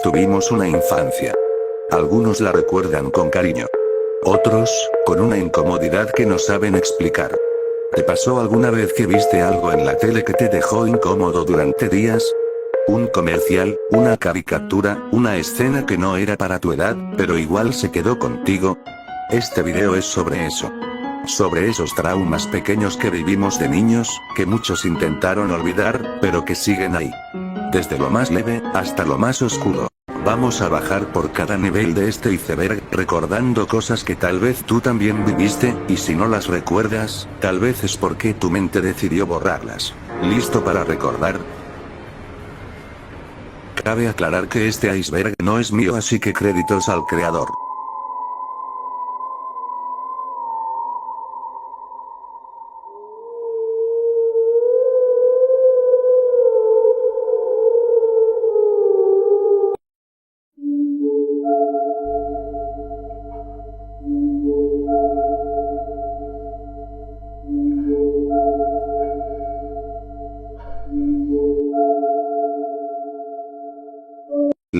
tuvimos una infancia. Algunos la recuerdan con cariño. Otros, con una incomodidad que no saben explicar. ¿Te pasó alguna vez que viste algo en la tele que te dejó incómodo durante días? Un comercial, una caricatura, una escena que no era para tu edad, pero igual se quedó contigo. Este video es sobre eso. Sobre esos traumas pequeños que vivimos de niños, que muchos intentaron olvidar, pero que siguen ahí. Desde lo más leve, hasta lo más oscuro. Vamos a bajar por cada nivel de este iceberg, recordando cosas que tal vez tú también viviste, y si no las recuerdas, tal vez es porque tu mente decidió borrarlas. ¿Listo para recordar? Cabe aclarar que este iceberg no es mío, así que créditos al creador.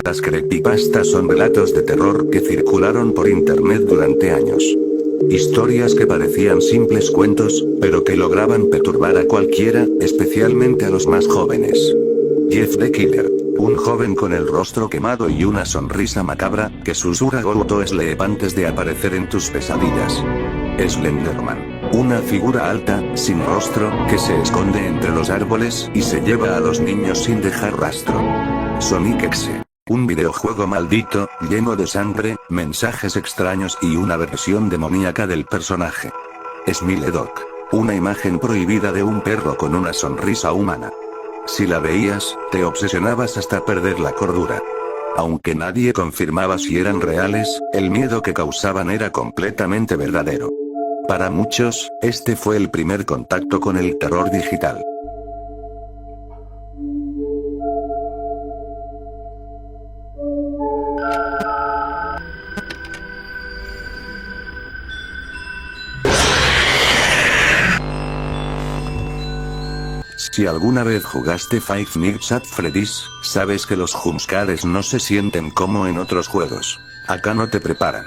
Las creepypastas son relatos de terror que circularon por internet durante años. Historias que parecían simples cuentos, pero que lograban perturbar a cualquiera, especialmente a los más jóvenes. Jeff the Killer, un joven con el rostro quemado y una sonrisa macabra, que susurra "Go to sleep" antes de aparecer en tus pesadillas. Slenderman, una figura alta, sin rostro, que se esconde entre los árboles y se lleva a los niños sin dejar rastro. Sonic X, un videojuego maldito, lleno de sangre, mensajes extraños y una versión demoníaca del personaje. Smiledock, una imagen prohibida de un perro con una sonrisa humana. Si la veías, te obsesionabas hasta perder la cordura. Aunque nadie confirmaba si eran reales, el miedo que causaban era completamente verdadero. Para muchos, este fue el primer contacto con el terror digital. Si alguna vez jugaste Five Nights at Freddy's, sabes que los jumpscares no se sienten como en otros juegos. Acá no te preparan.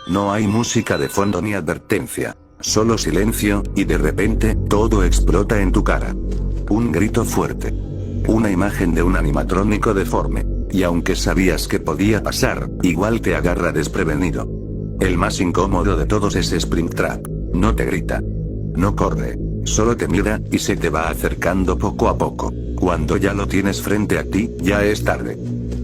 No hay música de fondo ni advertencia. Solo silencio, y de repente, todo explota en tu cara. Un grito fuerte. Una imagen de un animatrónico deforme. Y aunque sabías que podía pasar, igual te agarra desprevenido. El más incómodo de todos es Springtrap. No te grita. No corre. Solo te mira, y se te va acercando poco a poco. Cuando ya lo tienes frente a ti, ya es tarde.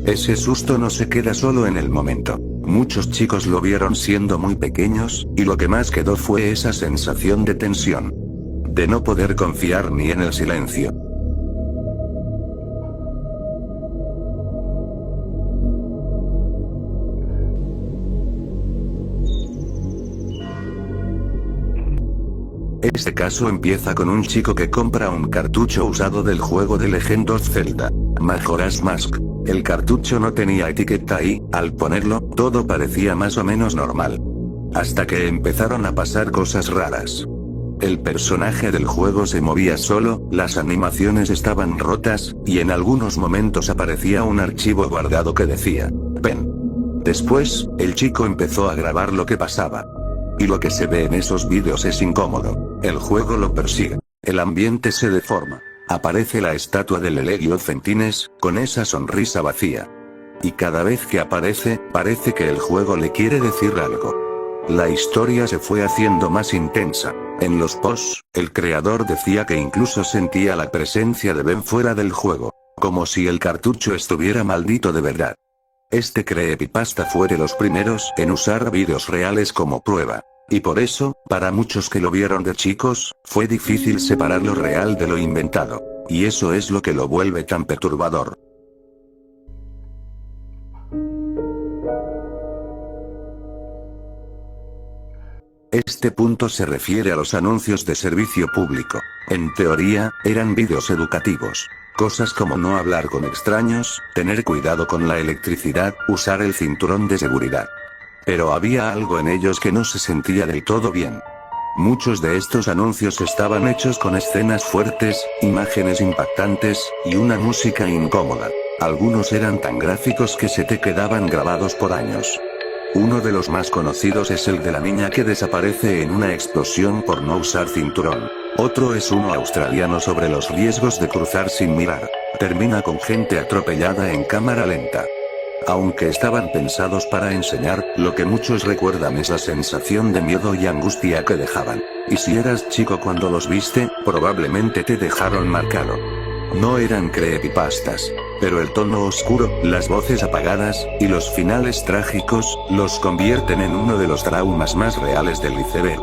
Ese susto no se queda solo en el momento. Muchos chicos lo vieron siendo muy pequeños, y lo que más quedó fue esa sensación de tensión. De no poder confiar ni en el silencio. Este caso empieza con un chico que compra un cartucho usado del juego de Legend of Zelda, Majora's Mask. El cartucho no tenía etiqueta y, al ponerlo, todo parecía más o menos normal. Hasta que empezaron a pasar cosas raras. El personaje del juego se movía solo, las animaciones estaban rotas, y en algunos momentos aparecía un archivo guardado que decía, "Pen". Después, el chico empezó a grabar lo que pasaba. Y lo que se ve en esos vídeos es incómodo. El juego lo persigue. El ambiente se deforma. Aparece la estatua del Elegio Fentines, con esa sonrisa vacía. Y cada vez que aparece, parece que el juego le quiere decir algo. La historia se fue haciendo más intensa. En los posts, el creador decía que incluso sentía la presencia de Ben fuera del juego. Como si el cartucho estuviera maldito de verdad. Este creepypasta fue de los primeros en usar vídeos reales como prueba. Y por eso, para muchos que lo vieron de chicos, fue difícil separar lo real de lo inventado. Y eso es lo que lo vuelve tan perturbador. Este punto se refiere a los anuncios de servicio público. En teoría, eran vídeos educativos. Cosas como no hablar con extraños, tener cuidado con la electricidad, usar el cinturón de seguridad. Pero había algo en ellos que no se sentía del todo bien. Muchos de estos anuncios estaban hechos con escenas fuertes, imágenes impactantes, y una música incómoda. Algunos eran tan gráficos que se te quedaban grabados por años. Uno de los más conocidos es el de la niña que desaparece en una explosión por no usar cinturón. Otro es uno australiano sobre los riesgos de cruzar sin mirar. Termina con gente atropellada en cámara lenta. Aunque estaban pensados para enseñar, lo que muchos recuerdan es la sensación de miedo y angustia que dejaban. Y si eras chico cuando los viste, probablemente te dejaron marcado. No eran creepypastas, pero el tono oscuro, las voces apagadas, y los finales trágicos, los convierten en uno de los traumas más reales del iceberg.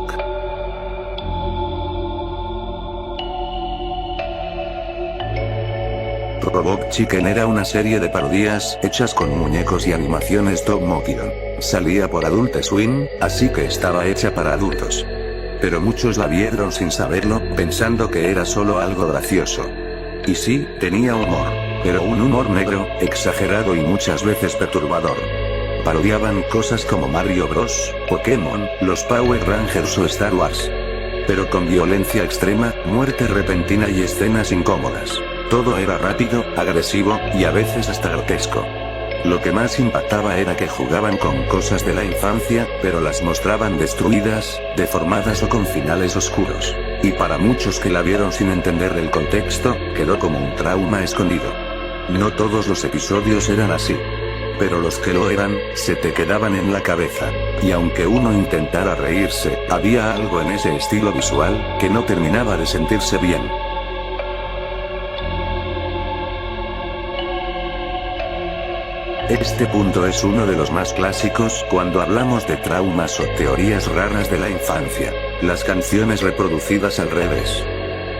Robot Chicken era una serie de parodias hechas con muñecos y animaciones stop motion. Salía por Adult Swim, así que estaba hecha para adultos. Pero muchos la vieron sin saberlo, pensando que era solo algo gracioso. Y sí, tenía humor, pero un humor negro, exagerado y muchas veces perturbador. Parodiaban cosas como Mario Bros, Pokémon, los Power Rangers o Star Wars. Pero con violencia extrema, muerte repentina y escenas incómodas. Todo era rápido, agresivo, y a veces hasta grotesco. Lo que más impactaba era que jugaban con cosas de la infancia, pero las mostraban destruidas, deformadas o con finales oscuros. Y para muchos que la vieron sin entender el contexto, quedó como un trauma escondido. No todos los episodios eran así. Pero los que lo eran, se te quedaban en la cabeza. Y aunque uno intentara reírse, había algo en ese estilo visual, que no terminaba de sentirse bien. Este punto es uno de los más clásicos cuando hablamos de traumas o teorías raras de la infancia. Las canciones reproducidas al revés.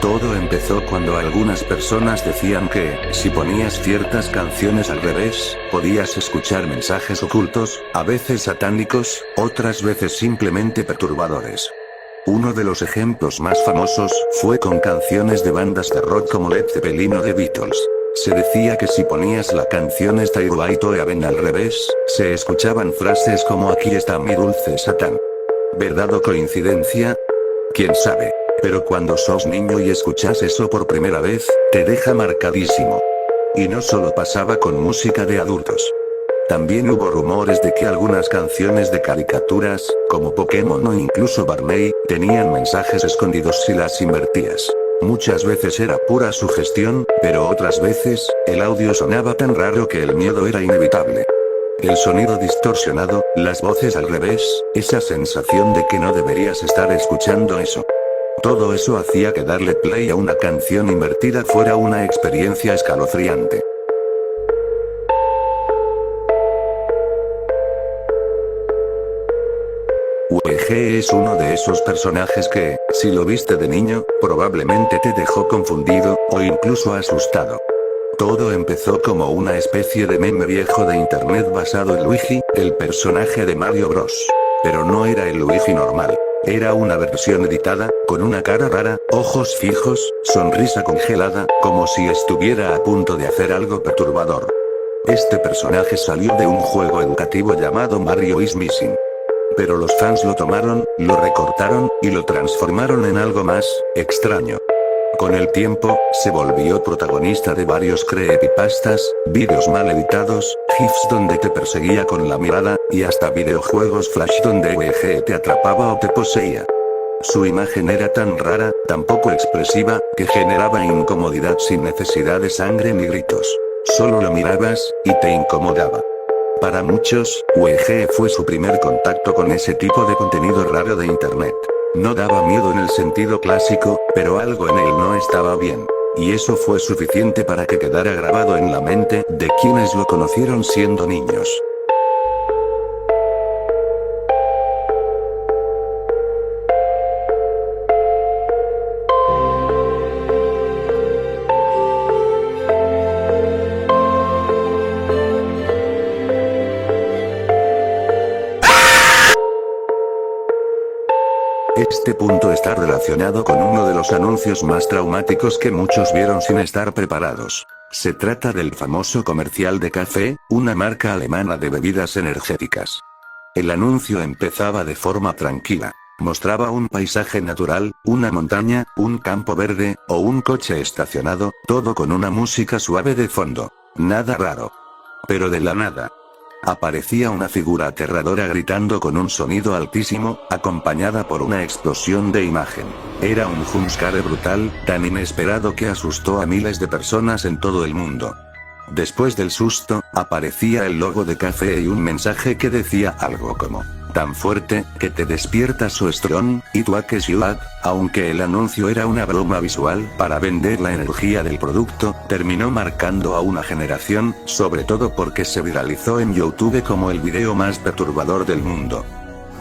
Todo empezó cuando algunas personas decían que, si ponías ciertas canciones al revés, podías escuchar mensajes ocultos, a veces satánicos, otras veces simplemente perturbadores. Uno de los ejemplos más famosos fue con canciones de bandas de rock como Led Zeppelin o The Beatles. Se decía que si ponías la canción Stairway to Heaven al revés, se escuchaban frases como "aquí está mi dulce Satán". ¿Verdad o coincidencia? ¿Quién sabe? Pero cuando sos niño y escuchas eso por primera vez, te deja marcadísimo. Y no solo pasaba con música de adultos. También hubo rumores de que algunas canciones de caricaturas, como Pokémon o incluso Barney, tenían mensajes escondidos si las invertías. Muchas veces era pura sugestión, pero otras veces, el audio sonaba tan raro que el miedo era inevitable. El sonido distorsionado, las voces al revés, esa sensación de que no deberías estar escuchando eso. Todo eso hacía que darle play a una canción invertida fuera una experiencia escalofriante. UEG es uno de esos personajes que, si lo viste de niño, probablemente te dejó confundido, o incluso asustado. Todo empezó como una especie de meme viejo de internet basado en Luigi, el personaje de Mario Bros. Pero no era el Luigi normal. Era una versión editada, con una cara rara, ojos fijos, sonrisa congelada, como si estuviera a punto de hacer algo perturbador. Este personaje salió de un juego educativo llamado Mario is Missing. Pero los fans lo tomaron, lo recortaron, y lo transformaron en algo más extraño. Con el tiempo, se volvió protagonista de varios creepypastas, vídeos mal editados, gifs donde te perseguía con la mirada, y hasta videojuegos flash donde UEG te atrapaba o te poseía. Su imagen era tan rara, tan poco expresiva, que generaba incomodidad sin necesidad de sangre ni gritos. Solo lo mirabas, y te incomodaba. Para muchos, UEG fue su primer contacto con ese tipo de contenido raro de internet. No daba miedo en el sentido clásico, pero algo en él no estaba bien. Y eso fue suficiente para que quedara grabado en la mente de quienes lo conocieron siendo niños. Este punto está relacionado con uno de los anuncios más traumáticos que muchos vieron sin estar preparados. Se trata del famoso comercial de café, una marca alemana de bebidas energéticas. El anuncio empezaba de forma tranquila. Mostraba un paisaje natural, una montaña, un campo verde, o un coche estacionado, todo con una música suave de fondo. Nada raro. Pero de la nada, aparecía una figura aterradora gritando con un sonido altísimo, acompañada por una explosión de imagen. Era un jumpscare brutal, tan inesperado que asustó a miles de personas en todo el mundo. Después del susto, aparecía el logo de café y un mensaje que decía algo como: tan fuerte, que te despierta so strong, it wakes you up. Aunque el anuncio era una broma visual para vender la energía del producto, terminó marcando a una generación, sobre todo porque se viralizó en YouTube como el video más perturbador del mundo.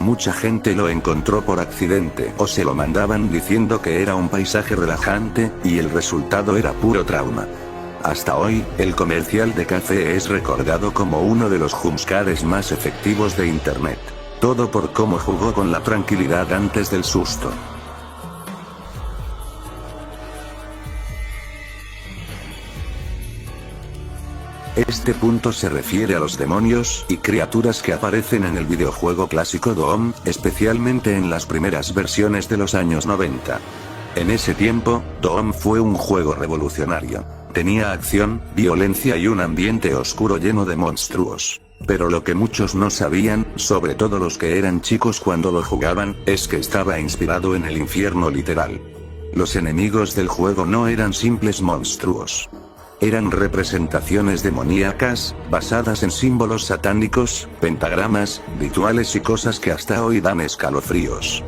Mucha gente lo encontró por accidente o se lo mandaban diciendo que era un paisaje relajante, y el resultado era puro trauma. Hasta hoy, el comercial de café es recordado como uno de los jumpscares más efectivos de internet. Todo por cómo jugó con la tranquilidad antes del susto. Este punto se refiere a los demonios y criaturas que aparecen en el videojuego clásico Doom, especialmente en las primeras versiones de los años 90. En ese tiempo, Doom fue un juego revolucionario. Tenía acción, violencia y un ambiente oscuro lleno de monstruos. Pero lo que muchos no sabían, sobre todo los que eran chicos cuando lo jugaban, es que estaba inspirado en el infierno literal. Los enemigos del juego no eran simples monstruos. Eran representaciones demoníacas, basadas en símbolos satánicos, pentagramas, rituales y cosas que hasta hoy dan escalofríos.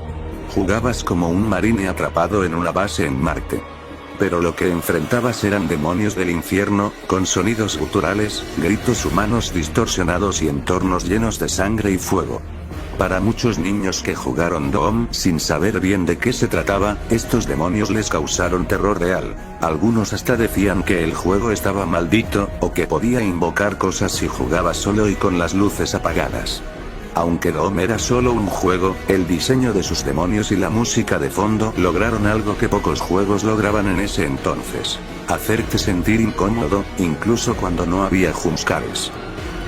Jugabas como un marine atrapado en una base en Marte. Pero lo que enfrentabas eran demonios del infierno, con sonidos guturales, gritos humanos distorsionados y entornos llenos de sangre y fuego. Para muchos niños que jugaron Doom sin saber bien de qué se trataba, estos demonios les causaron terror real. Algunos hasta decían que el juego estaba maldito, o que podía invocar cosas si jugaba solo y con las luces apagadas. Aunque Doom era solo un juego, el diseño de sus demonios y la música de fondo lograron algo que pocos juegos lograban en ese entonces: hacerte sentir incómodo, incluso cuando no había jumpscares.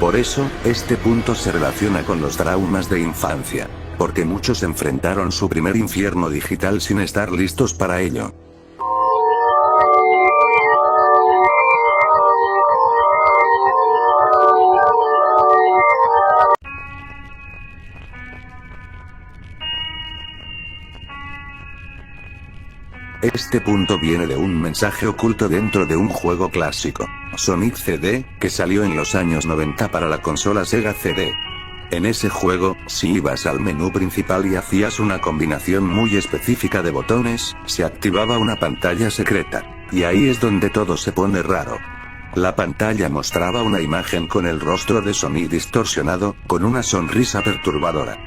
Por eso, este punto se relaciona con los traumas de infancia, porque muchos enfrentaron su primer infierno digital sin estar listos para ello. Este punto viene de un mensaje oculto dentro de un juego clásico, Sonic CD, que salió en los años 90 para la consola Sega CD. En ese juego, si ibas al menú principal y hacías una combinación muy específica de botones, se activaba una pantalla secreta. Y ahí es donde todo se pone raro. La pantalla mostraba una imagen con el rostro de Sonic distorsionado, con una sonrisa perturbadora.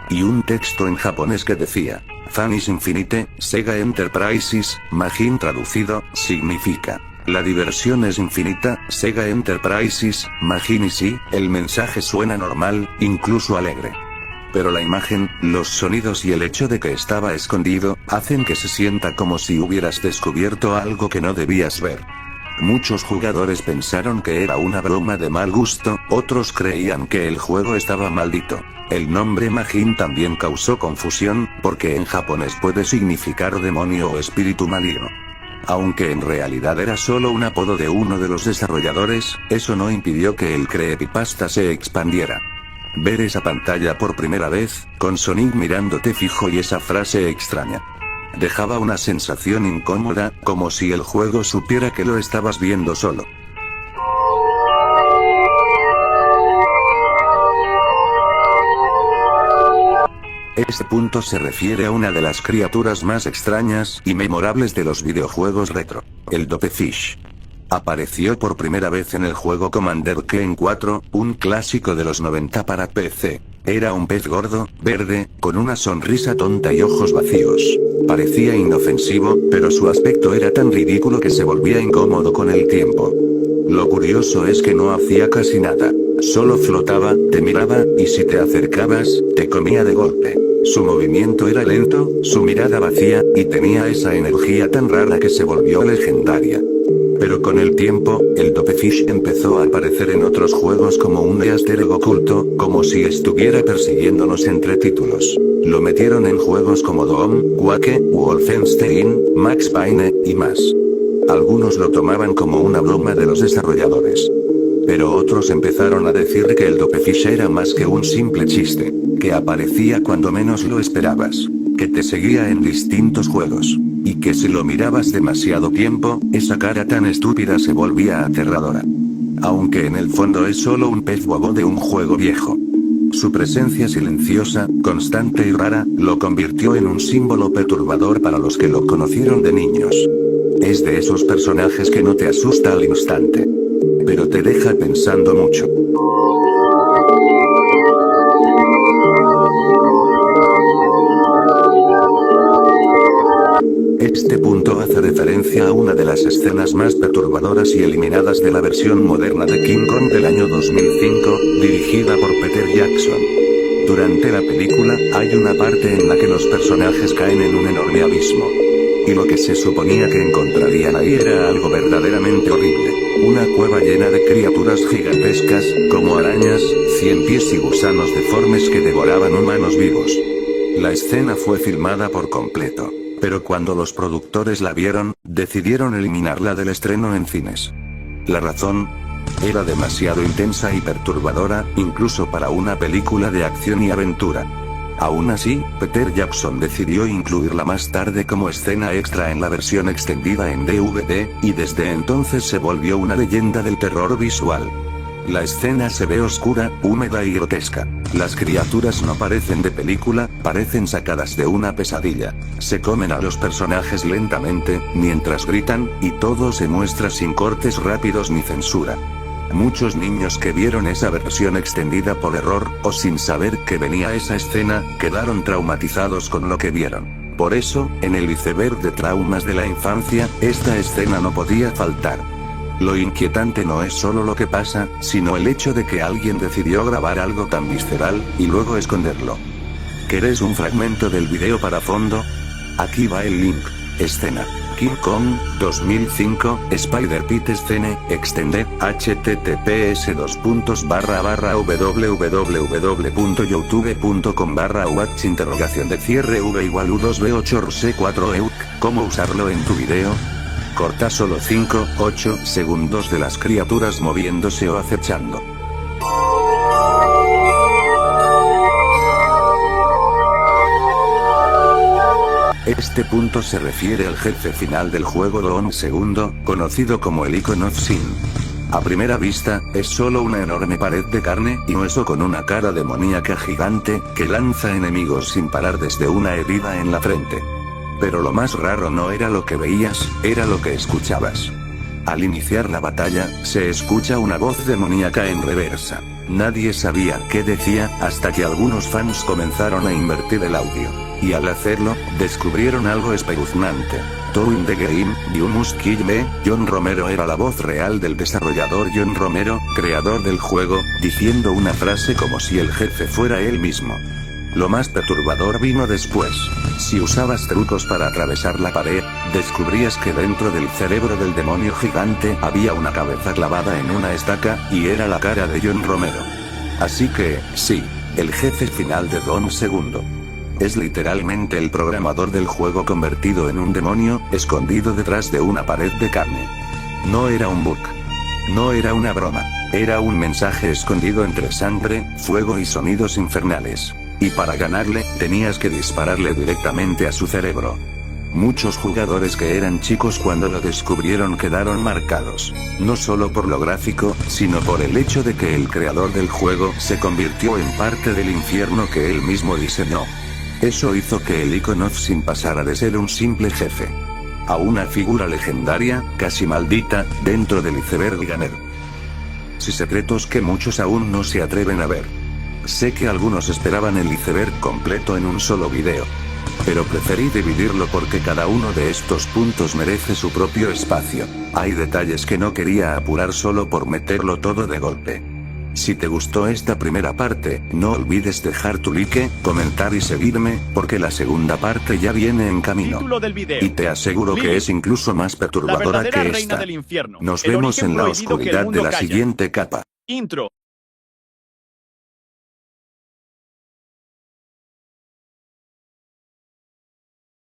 Y un texto en japonés que decía: Fun is Infinite, Sega Enterprises, Magin traducido, significa: la diversión es infinita, Sega Enterprises, Magin. Y sí, el mensaje suena normal, incluso alegre. Pero la imagen, los sonidos y el hecho de que estaba escondido, hacen que se sienta como si hubieras descubierto algo que no debías ver. Muchos jugadores pensaron que era una broma de mal gusto, otros creían que el juego estaba maldito. El nombre Magin también causó confusión, porque en japonés puede significar demonio o espíritu maligno. Aunque en realidad era solo un apodo de uno de los desarrolladores, eso no impidió que el creepypasta se expandiera. Ver esa pantalla por primera vez, con Sonic mirándote fijo y esa frase extraña, dejaba una sensación incómoda, como si el juego supiera que lo estabas viendo solo. Este punto se refiere a una de las criaturas más extrañas y memorables de los videojuegos retro, el Dopefish. Apareció por primera vez en el juego Commander Keen 4, un clásico de los 90 para PC. Era un pez gordo, verde, con una sonrisa tonta y ojos vacíos. Parecía inofensivo, pero su aspecto era tan ridículo que se volvía incómodo con el tiempo. Lo curioso es que no hacía casi nada. Solo flotaba, te miraba, y si te acercabas, te comía de golpe. Su movimiento era lento, su mirada vacía, y tenía esa energía tan rara que se volvió legendaria. Pero con el tiempo, el Dopefish empezó a aparecer en otros juegos como un easter egg oculto, como si estuviera persiguiéndonos entre títulos. Lo metieron en juegos como Doom, Quake, Wolfenstein, Max Payne, y más. Algunos lo tomaban como una broma de los desarrolladores. Pero otros empezaron a decir que el Dopefish era más que un simple chiste, que aparecía cuando menos lo esperabas, que te seguía en distintos juegos, y que si lo mirabas demasiado tiempo, esa cara tan estúpida se volvía aterradora. Aunque en el fondo es solo un pez bobo de un juego viejo. Su presencia silenciosa, constante y rara, lo convirtió en un símbolo perturbador para los que lo conocieron de niños. Es de esos personajes que no te asusta al instante, pero te deja pensando mucho. Este punto hace referencia a una de las escenas más perturbadoras y eliminadas de la versión moderna de King Kong del año 2005, dirigida por Peter Jackson. Durante la película, hay una parte en la que los personajes caen en un enorme abismo. Y lo que se suponía que encontrarían ahí era algo verdaderamente horrible. Una cueva llena de criaturas gigantescas, como arañas, 100 pies y gusanos deformes que devoraban humanos vivos. La escena fue filmada por completo. Pero cuando los productores la vieron, decidieron eliminarla del estreno en cines. La razón: era demasiado intensa y perturbadora, incluso para una película de acción y aventura. Aún así, Peter Jackson decidió incluirla más tarde como escena extra en la versión extendida en DVD, y desde entonces se volvió una leyenda del terror visual. La escena se ve oscura, húmeda y grotesca. Las criaturas no parecen de película, parecen sacadas de una pesadilla. Se comen a los personajes lentamente, mientras gritan, y todo se muestra sin cortes rápidos ni censura. Muchos niños que vieron esa versión extendida por error, o sin saber que venía esa escena, quedaron traumatizados con lo que vieron. Por eso, en el iceberg de traumas de la infancia, esta escena no podía faltar. Lo inquietante no es solo lo que pasa, sino el hecho de que alguien decidió grabar algo tan visceral, y luego esconderlo. ¿Querés un fragmento del video para fondo? Aquí va el link. Escena: King Kong, 2005, Spider-Pit Scene, Extended, https://www.youtube.com/watch_v=u2b8rc4euk. ¿Cómo usarlo en tu video? Corta solo 5-8 segundos de las criaturas moviéndose o acechando. Este punto se refiere al jefe final del juego Don II, conocido como el Icon of Sin. A primera vista, es solo una enorme pared de carne y hueso con una cara demoníaca gigante, que lanza enemigos sin parar desde una herida en la frente. Pero lo más raro no era lo que veías, era lo que escuchabas. Al iniciar la batalla, se escucha una voz demoníaca en reversa. Nadie sabía qué decía, hasta que algunos fans comenzaron a invertir el audio. Y al hacerlo, descubrieron algo espeluznante. "To in the game, you must kill me". John Romero era la voz real del desarrollador John Romero, creador del juego, diciendo una frase como si el jefe fuera él mismo. Lo más perturbador vino después. Si usabas trucos para atravesar la pared, descubrías que dentro del cerebro del demonio gigante había una cabeza clavada en una estaca, y era la cara de John Romero. Así que, sí, el jefe final de Don II es literalmente el programador del juego convertido en un demonio, escondido detrás de una pared de carne. No era un bug. No era una broma. Era un mensaje escondido entre sangre, fuego y sonidos infernales. Y para ganarle, tenías que dispararle directamente a su cerebro. Muchos jugadores que eran chicos cuando lo descubrieron quedaron marcados, no solo por lo gráfico, sino por el hecho de que el creador del juego se convirtió en parte del infierno que él mismo diseñó. Eso hizo que el Icon of Sin pasara de ser un simple jefe a una figura legendaria, casi maldita, dentro del iceberg Gamer. Secretos que muchos aún no se atreven a ver. Sé que algunos esperaban el iceberg completo en un solo video, pero preferí dividirlo porque cada uno de estos puntos merece su propio espacio. Hay detalles que no quería apurar solo por meterlo todo de golpe. Si te gustó esta primera parte, no olvides dejar tu like, comentar y seguirme, porque la segunda parte ya viene en camino. Y te aseguro que es incluso más perturbadora que esta. Nos vemos en la oscuridad de la siguiente capa. Intro.